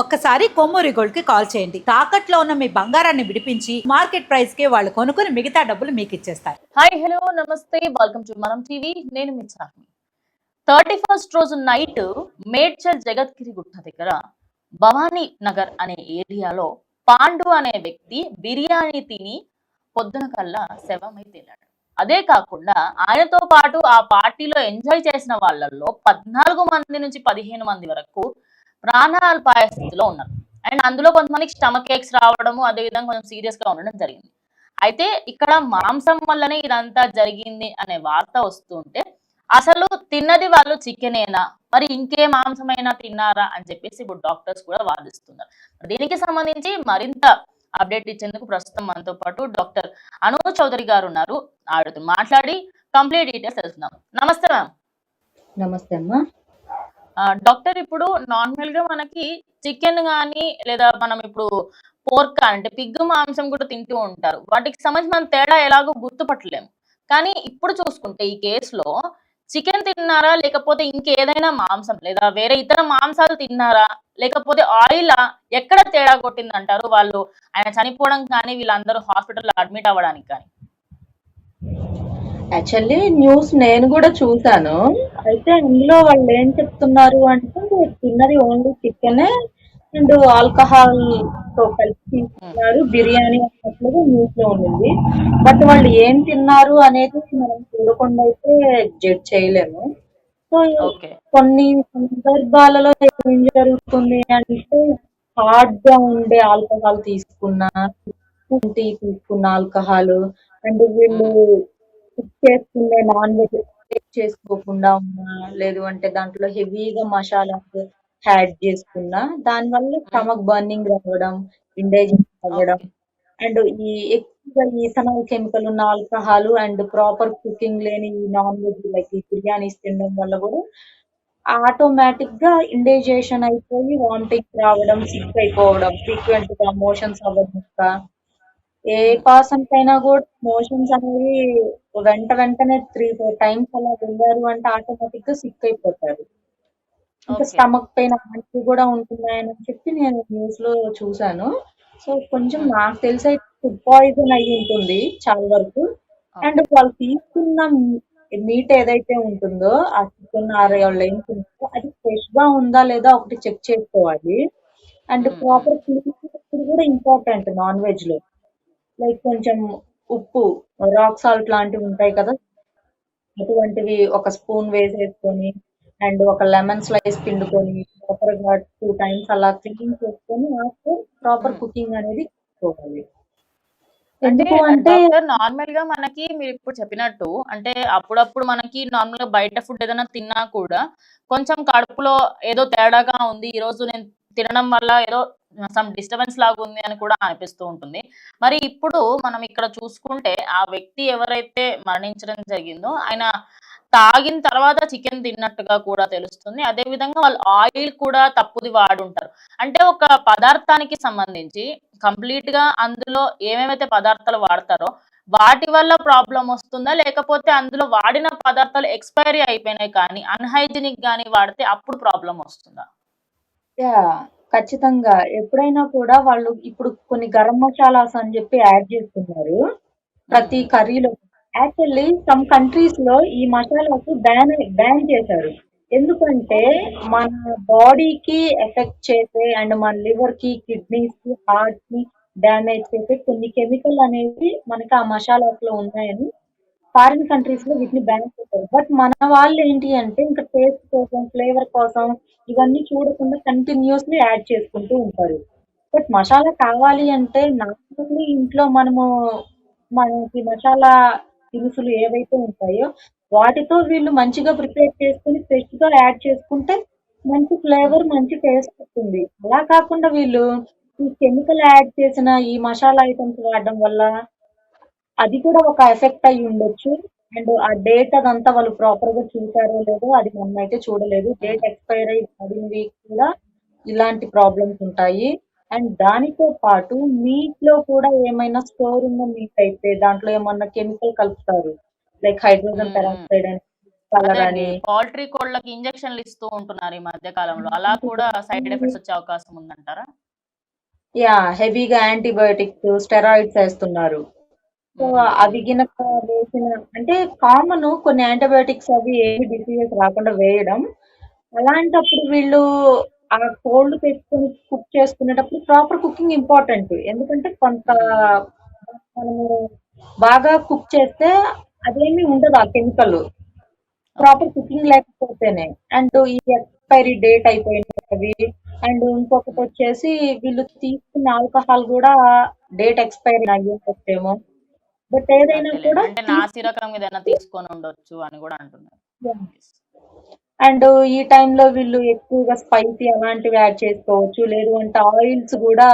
ఒక్కసారి కొమ్మూరి గోల్డ్ కి కాల్ చేయండి. తాకట్లో ఉన్న మీ బంగారాన్ని విడిపించి మార్కెట్ ప్రైస్ కి వాళ్ళు కొనుక్కుని మిగతా డబ్బులు మీకు ఇచ్చేస్తారు. హాయ్ హలో నమస్తే, వెల్కమ్ టు మనం టీవీ. నేను మీ చార్మి. 31st రోజు నైట్ మేడ్చల్ జగద్గిరి గుట్ట దగ్గర భవానీ నగర్ అనే ఏరియాలో పాండు అనే వ్యక్తి బిర్యానీ తిని పొద్దున కల్లా శవమై తేలాడు. అదే కాకుండా ఆయనతో పాటు ఆ పార్టీలో ఎంజాయ్ చేసిన వాళ్ళల్లో 14 మంది నుంచి 15 మంది వరకు ప్రాణాపాయ స్థితిలో ఉన్నారు. అండ్ అందులో కొంతమందికి స్టమక్ ఏక్స్ రావడము, అదే విధంగా కొంచెం సీరియస్ గా ఉండడం జరిగింది. అయితే ఇక్కడ మాంసం వల్లనే ఇదంతా జరిగింది అనే వార్త వస్తుంటే, అసలు తిన్నది వాళ్ళు చికెనేనా, మరి ఇంకే మాంసమైనా తిన్నారా అని చెప్పేసి ఇప్పుడు డాక్టర్స్ కూడా వాదిస్తున్నారు. దీనికి సంబంధించి మరింత అప్డేట్ ఇచ్చేందుకు ప్రస్తుతం మనతో పాటు డాక్టర్ అను చౌదరి గారు ఉన్నారు. ఆవిడతో మాట్లాడి కంప్లీట్ డీటెయిల్స్ తెలుసుకుందాం. నమస్తే మ్యామ్. నమస్తే అమ్మా. డాక్టర్, ఇప్పుడు నార్మల్ గా మనకి చికెన్ గానీ లేదా మనం ఇప్పుడు పోర్క్ అంటే పిగ్ మాంసం కూడా తింటూ ఉంటారు. వాటికి సంబంధించి మనం తేడా ఎలాగో గుర్తుపట్టలేము. కానీ ఇప్పుడు చూసుకుంటే ఈ కేసులో చికెన్ తిన్నారా, లేకపోతే ఇంకేదైనా మాంసం లేదా వేరే ఇతర మాంసాలు తిన్నారా, లేకపోతే ఆయిలా, ఎక్కడ తేడా కొట్టిందంటారు? వాళ్ళు ఆయన చనిపోవడం కానీ వీళ్ళందరూ హాస్పిటల్లో అడ్మిట్ అవ్వడానికి కానీ. యాక్చువల్లీ న్యూస్ నేను కూడా చూసాను. అయితే అందులో వాళ్ళు ఏం చెప్తున్నారు అంటే తిన్నది ఓన్లీ చికెన్ అండ్ ఆల్కహాల్ తో కలిసి తీసుకున్నారు బిర్యానీ అన్నట్లుగా న్యూస్ లో ఉండింది. బట్ వాళ్ళు ఏం తిన్నారు అనేది మనం చూడకుండా అయితే జడ్జ్ చేయలేము. So okay. కొన్ని సందర్భాలలో ఏం జరుగుతుంది అంటే హార్డ్ గా ఉండే ఆల్కహాల్ తీసుకున్నా, టీ తీసుకున్న ఆల్కహాల్ అండ్ వీళ్ళు కుక్ చేసుకునే నాన్ వెజ్ చేసుకోకుండా ఉన్నా, లేదు అంటే దాంట్లో హెవీగా మసాలాస్ యాడ్ చేసుకున్నా, దానివల్ల స్టమక్ బర్నింగ్ రావడం, ఇండైజెషన్ అవ్వడం ఓకే. అండ్ ఈ ఎక్కువగా ఈథనాల్ కెమికల్ ఉన్న ఆల్కహాల్ అండ్ ప్రాపర్ కుకింగ్ లేని నాన్ వెజ్ లైక్ ఈ బిర్యానీస్ తినడం వల్ల కూడా ఆటోమేటిక్ గా ఇండైజేషన్ అయిపోయి వామిటింగ్ రావడం, సిక్ అయిపోవడం, ఫ్రీక్వెంట్ గా మోషన్స్ అవ్వడం. ఏ పర్సన్ కైనా కూడా మోషన్స్ అనేవి వెంటనే 3-4 టైమ్స్ అలా వెళ్ళారు అంటే ఆటోమేటిక్ గా సిక్ అయిపోతారు. ఇంకా ఓకే. స్టమక్ పెయిన్ అలాంటివి కూడా ఉంటున్నాయని చెప్పి నేను న్యూస్ లో చూసాను. సో కొంచెం నాకు తెలిసి అయితే ఫుడ్ పాయిజన్ అయ్యి ఉంటుంది చాలా వరకు. అండ్ వాళ్ళు తీసుకున్న మీట్ ఏదైతే ఉంటుందో ఆ చికెన్ వాళ్ళు ఏం తింటారో అది ఫ్రెష్ గా ఉందా లేదా ఒకటి చెక్ చేసుకోవాలి. అండ్ ప్రాపర్ క్లీనింగ్ కూడా ఇంపార్టెంట్ నాన్ వెజ్ లో. లైక్ కొంచెం ఉప్పు, రాక్ సాల్ట్ లాంటివి ఉంటాయి కదా, అటువంటివి ఒక స్పూన్ వేసేసుకొని అండ్ ఒక లెమన్ స్లైస్ పిండుకొని ప్రాపర్ గా 2 టైమ్స్ అలా క్లీన్ చేసుకొని ఆఫ్టర్ ప్రాపర్ కుకింగ్ అనేది చేసుకోవాలి. అంటే ఎందుకు అంటే డాక్టర్, నార్మల్ గా మనకి మీరు ఇప్పుడు చెప్పినట్టు అంటే అప్పుడప్పుడు మనకి నార్మల్ గా బయట ఫుడ్ ఏదైనా తిన్నా కూడా కొంచెం కడుపులో ఏదో తేడాగా ఉంది, ఈ రోజు నేను తినడం వల్ల ఏదో సమ్ డిస్టర్బెన్స్ లాగా ఉంది అని కూడా అనిపిస్తూ ఉంటుంది. మరి ఇప్పుడు మనం ఇక్కడ చూసుకుంటే ఆ వ్యక్తి ఎవరైతే మరణించడం జరిగిందో ఆయన తాగిన తర్వాత చికెన్ తిన్నట్టుగా కూడా తెలుస్తుంది. అదే విధంగా వాళ్ళు ఆయిల్ కూడా తప్పుది వాడుంటారు. అంటే ఒక పదార్థానికి సంబంధించి కంప్లీట్ గా అందులో ఏమేమైతే పదార్థాలు వాడతారో వాటి వల్ల ప్రాబ్లం వస్తుందా, లేకపోతే అందులో వాడిన పదార్థాలు ఎక్స్పైరీ అయిపోయినాయి కానీ అన్హైజీనిక్ గానీ వాడితే అప్పుడు ప్రాబ్లం వస్తుందా? ఖచ్చితంగా ఎప్పుడైనా కూడా వాళ్ళు ఇప్పుడు కొన్ని గరం మసాలాస్ అని చెప్పి యాడ్ చేస్తున్నారు ప్రతి కర్రీలో. యాక్చువల్లీ సమ్ కంట్రీస్ లో ఈ మసాలాస్ బ్యాన్ చేశారు. ఎందుకంటే మన బాడీకి ఎఫెక్ట్ చేసే అండ్ మన లివర్ కి, కిడ్నీస్ కి, హార్ట్ కి డ్యామేజ్ చేసే కొన్ని కెమికల్ అనేవి మనకి ఆ మసాలాస్ లో ఉన్నాయని ఫారిన్ కంట్రీస్ లో వీటిని బ్యాన్ చేశారు. బట్ మన వాళ్ళు ఏంటి అంటే ఇంకా టేస్ట్ కోసం, ఫ్లేవర్ కోసం ఇవన్నీ చూడకుండా కంటిన్యూస్లీ యాడ్ చేసుకుంటూ ఉంటారు. బట్ మసాలా కావాలి అంటే నార్మల్లీ ఇంట్లో మనకి మసాలా దినుసులు ఏవైతే ఉంటాయో వాటితో వీళ్ళు మంచిగా ప్రిపేర్ చేసుకుని ఫ్రెష్ గా యాడ్ చేసుకుంటే మంచి ఫ్లేవర్, మంచి టేస్ట్ వస్తుంది. అలా కాకుండా వీళ్ళు ఈ కెమికల్ యాడ్ చేసిన ఈ మసాలా ఐటమ్స్ వాడడం వల్ల అది కూడా ఒక ఎఫెక్ట్ అయ్యి ఉండొచ్చు. అండ్ ఆ డేట్ అదంతా వాళ్ళు ప్రాపర్ గా చూసారో లేదో అది మనమైతే చూడలేదు. డేట్ ఎక్స్పైర్ అయి పడినవి కూడా ఇలాంటి ప్రాబ్లమ్స్ ఉంటాయి. అండ్ దానితో పాటు మీట్ లో కూడా ఏమైనా స్టోర్ ఉన్న మీట్ అయితే దాంట్లో ఏమన్నా కెమికల్ కలుపుతారు. లైక్ హైడ్రోజన్ పెరాక్సైడ్ అని కలర్ అదే అండి, అని. పౌల్ట్రీ కోళ్ళకి ఇంజెక్షన్లు ఇస్తూ ఉంటున్నారు ఈ మధ్య కాలంలో. అలా కూడా సైడ్ ఎఫెక్ట్స్ వచ్చే అవకాశం ఉందంటారా? హెవీగా యాంటీబయోటిక్స్, స్టెరాయిడ్స్ వేస్తున్నారు. సో అవి గినక వేసిన అంటే కామన్ కొన్ని యాంటీబయోటిక్స్ అవి ఏమి డిసీజెస్ రాకుండా వేయడం. అలాంటప్పుడు వీళ్ళు ఆ కోల్డ్ తెచ్చుకొని కుక్ చేసుకునేటప్పుడు ప్రాపర్ కుకింగ్ ఇంపార్టెంట్. ఎందుకంటే కొంత మనము బాగా కుక్ చేస్తే అదేమి ఉండదు ఆ కెమికల్. ప్రాపర్ కుకింగ్ లేకపోతేనే. అండ్ ఈ ఎక్స్పైరీ డేట్ అయిపోయినవి. అండ్ ఇంకొకటి వచ్చేసి వీళ్ళు తీసుకున్న ఆల్కహాల్ కూడా డేట్ ఎక్స్పైరీ అయ్యేమో. బట్ ఏదైనా అదేలేండి, కూడా అంటే నాసిరకం ఏదైనా తీసుకొని ఉండొచ్చు అని కూడా అంటున్నారు. అండ్ ఈ టైంలో వీళ్ళు ఎక్కువగా స్పైసీ అలాంటివి యాడ్ చేసుకోవచ్చు. లేదు అంటే ఆయిల్స్ కూడా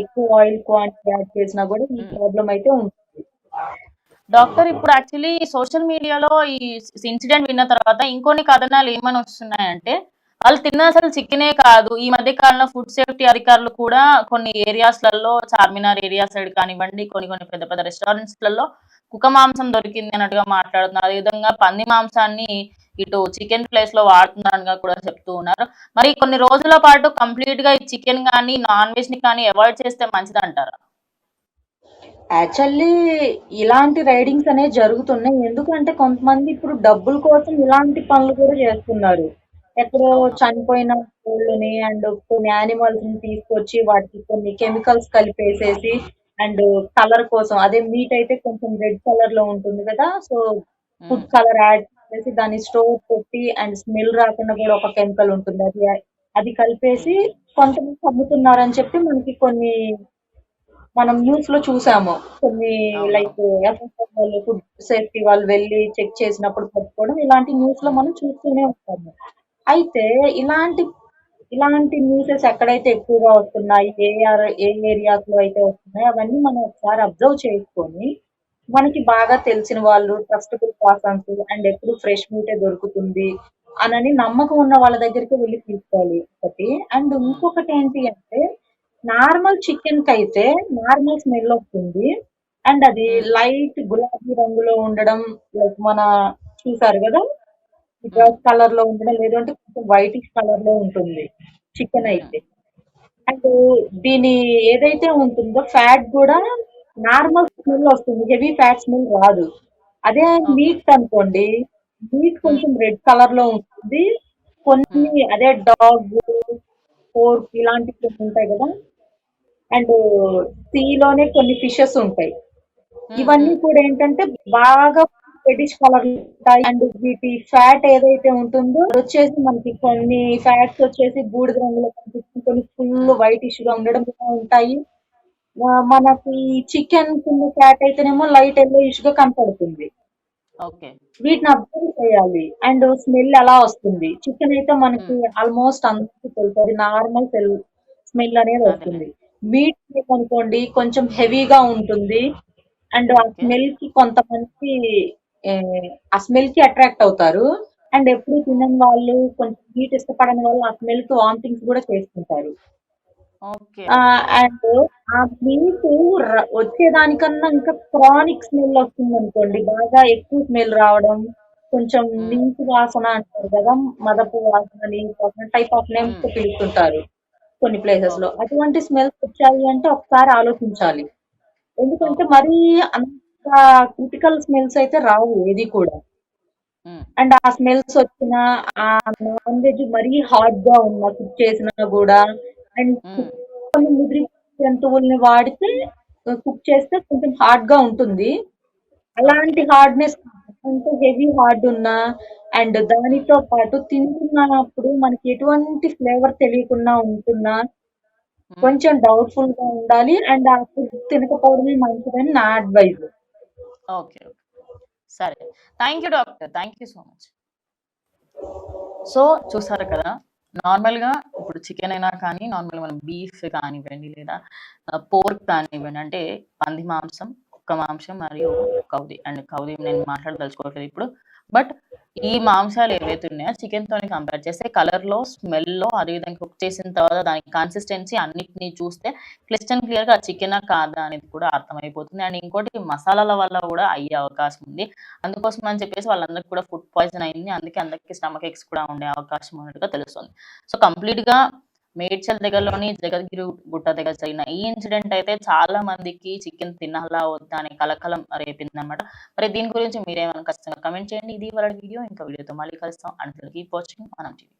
ఎక్కువ ఆయిల్ క్వాంటిటీ యాడ్ చేసినా కూడా ఈ ప్రాబ్లం అయితే ఉంటుంది. డాక్టర్, ఇప్పుడు యాక్చువల్లీ సోషల్ మీడియాలో ఈ ఇన్సిడెంట్ విన్న తర్వాత ఇంకొన్ని కథనాలు ఏమని వస్తున్నాయంటే, వాళ్ళు తిన్న అసలు చికెనే కాదు. ఈ మధ్య కాలంలో ఫుడ్ సేఫ్టీ అధికారులు కూడా కొన్ని ఏరియాస్లలో, చార్మినార్ ఏరియా సైడ్ కానివ్వండి, కొన్ని కొన్ని పెద్ద పెద్ద రెస్టారెంట్స్లలో కుక్క మాంసం దొరికింది అన్నట్టుగా మాట్లాడుతున్నారు. అదేవిధంగా పంది మాంసాన్ని ఇటు చికెన్ ప్లేస్ లో వాడుతున్నారని కూడా చెప్తూ ఉన్నారు. మరి కొన్ని రోజుల పాటు కంప్లీట్ గా ఈ చికెన్ కానీ నాన్ వెజ్ ని కానీ అవాయిడ్ చేస్తే మంచిది అంటారా? యాక్చువల్లీ ఇలాంటి రైడింగ్స్ అనేవి జరుగుతున్నాయి. ఎందుకంటే కొంతమంది ఇప్పుడు డబ్బుల కోసం ఇలాంటి పనులు కూడా చేస్తున్నారు. ఎక్కడో అవును. చనిపోయిన కోళ్ళని అండ్ కొన్ని యానిమల్స్ ని తీసుకొచ్చి వాటికి కొన్ని కెమికల్స్ కలిపేసేసి అండ్ కలర్ కోసం అదే మీట్ అయితే కొంచెం రెడ్ కలర్ లో ఉంటుంది కదా. సో ఫుడ్ కలర్ యాడ్ చేసి దాన్ని స్టోర్ పెట్టి అండ్ స్మెల్ రాకుండా కూడా ఒక కెమికల్ ఉంటుంది. అది కలిపేసి కొంతమంది అమ్ముతున్నారని చెప్పి మనకి కొన్ని మనం న్యూస్ లో చూసాము. కొన్ని అవును. లైక్ ఎఫ్ఎస్ఎల్ వాళ్ళు ఫుడ్ సేఫ్టీ వాళ్ళు వెళ్ళి చెక్ చేసినప్పుడు పట్టుకోవడం ఇలాంటి న్యూస్ లో మనం చూస్తూనే ఉంటాము. అయితే ఇలాంటి ఇలాంటి న్యూసెస్ ఎక్కడైతే ఎక్కువగా వస్తున్నాయి, ఏ ఏరియాస్ లో అయితే వస్తున్నాయి అవన్నీ మనం ఒకసారి అబ్జర్వ్ చేసుకొని మనకి బాగా తెలిసిన వాళ్ళు ట్రస్టబుల్ పర్సన్స్ అండ్ ఎప్పుడు ఫ్రెష్ మీటే దొరుకుతుంది అనని నమ్మకం ఉన్న వాళ్ళ దగ్గరికి వెళ్ళి తీసుకోవాలి ఒకటి. అండ్ ఇంకొకటి ఏంటి అంటే నార్మల్ చికెన్ కి అయితే నార్మల్ స్మెల్ వస్తుంది. అండ్ అది లైట్ గులాబీ రంగులో ఉండడం లైక్ మన చూసారు కదా బ్రౌన్ కలర్ లో ఉండడం లేదు అంటే కొంచెం వైటిష్ కలర్ లో ఉంటుంది చికెన్ అయితే. అండ్ దీని ఏదైతే ఉంటుందో ఫ్యాట్ కూడా నార్మల్ స్మెల్ వస్తుంది, హెవీ ఫ్యాట్ స్మెల్ రాదు. అదే మీట్ అనుకోండి, మీట్ కొంచెం రెడ్ కలర్ లో ఉంటుంది. కొన్ని అదే డాగ్, పోర్క్ ఇలాంటివి ఉంటాయి కదా. అండ్ సీలోనే కొన్ని ఫిషెస్ ఉంటాయి. ఇవన్నీ కూడా ఏంటంటే బాగా రెడ్డిష్ కలర్ ఉంటాయి. అండ్ వీటి ఫ్యాట్ ఏదైతే ఉంటుందో అది వచ్చేసి మనకి కొన్ని ఫ్యాట్స్ వచ్చేసి బూడిద రంగులో కనిపిస్తుంది, కొన్ని ఫుల్ వైటిష్ గా ఉండడం కూడా ఉంటాయి. మనకి చికెన్ కింద ఫ్యాట్ అయితేనేమో లైట్ ఎల్లోయిష్ గా కనపడుతుంది. ఓకే. వీటిని అబ్జర్వ్ చేయాలి. అండ్ స్మెల్ ఎలా వస్తుంది. చికెన్ అయితే మనకి ఆల్మోస్ట్ అందరికీ తెలుసు అది నార్మల్ స్మెల్ అనేది వస్తుంది. మీట్ అనుకోండి కొంచెం హెవీగా ఉంటుంది. అండ్ ఆ స్మెల్ కి కొంతమంది ఏ, ఆ స్మెల్ కి అట్రాక్ట్ అవుతారు. అండ్ ఎప్పుడు తినని వాళ్ళు కొంచెం మీట్ ఇష్టపడని వాళ్ళు ఆ స్మెల్ కి వామిటింగ్స్ కూడా చేసుకుంటారు. ఓకే. అండ్ ఆ మీట్ వచ్చేదానికన్నా ఇంకా క్రానిక్ స్మెల్ వస్తుంది అనుకోండి, బాగా ఎక్కువ స్మెల్ రావడం, కొంచెం నీసు వాసన అంటారు కదా, మదపు వాసన, నీసు వాసన టైప్ ఆఫ్ నేమ్స్ తో పిలుస్తుంటారు కొన్ని ప్లేసెస్ లో. అటువంటి స్మెల్స్ వచ్చాయి అంటే ఒకసారి ఆలోచించాలి. ఎందుకంటే మరీ అంత క్రిటికల్ స్మెల్స్ అయితే రావు ఏది కూడా. అండ్ ఆ స్మెల్స్ వచ్చిన ఆ నాన్ వెజ్ మరీ హాట్ గా ఉన్నా కుక్ చేసినా కూడా అండ్ కొన్ని ముదిరి జంతువుల్ని వాడితే కుక్ చేస్తే కొంచెం హార్డ్ గా ఉంటుంది. అలాంటి హార్డ్నెస్ అంటే హెవీ హార్డ్ ఉన్నా అండ్ దానితో పాటు తింటున్నప్పుడు మనకి ఎటువంటి ఫ్లేవర్ తెలియకుండా ఉంటున్నా కొంచెం డౌట్ఫుల్ గా ఉండాలి. అండ్ ఆ ఫుడ్ తినకపోవడమే మంచిదని నా అడ్వైజ్. ఓకే. సరే. Thank you doctor. Thank you so much. So చూసారు కదా, నార్మల్గా ఇప్పుడు చికెన్ అయినా కానీ నార్మల్గా మనం బీఫ్ కానివ్వండి లేదా పోర్క్ కానివ్వండి, అంటే పంది మాంసం కుక్క మాంసం మరియు కౌది నేను మాట్లాడదలుచుకోవట్లేదు ఇప్పుడు. బట్ ఈ మాంసాలు ఏవైతే ఉన్నాయో చికెన్ తోని కంపేర్ చేస్తే కలర్ లో, స్మెల్ లో, అదేవిధంగా కుక్ చేసిన తర్వాత దాని కన్సిస్టెన్సీ అన్నిటిని చూస్తే క్లియర్ గా చికెనా కాదా అనేది కూడా అర్థమైపోతుంది. అండ్ ఇంకోటి మసాలాల వల్ల కూడా అయ్యే అవకాశం ఉంది. అందుకోసం అని చెప్పేసి వాళ్ళందరికి కూడా ఫుడ్ పాయిజన్ అయింది. అందుకే అందరికి స్టమక్ ఎక్స్ కూడా ఉండే అవకాశం ఉన్నట్టుగా తెలుస్తుంది. సో కంప్లీట్ గా మేడ్చల్ దగ్గరలోని జగద్గిరి గుట్ట దగ్గర జరిగిన ఈ ఇన్సిడెంట్ అయితే చాలా మందికి చికెన్ తినాలా వద్దా అని కలకలం రేపింది అనమాట. మరి దీని గురించి మీరేమైనా ఖచ్చితంగా కమెంట్ చేయండి. ఇది వాళ్ళ వీడియో, ఇంకా వీడియోతో మళ్ళీ కలుస్తాం. అండ్ కీప్ వాచింగ్ మనం టీవీ.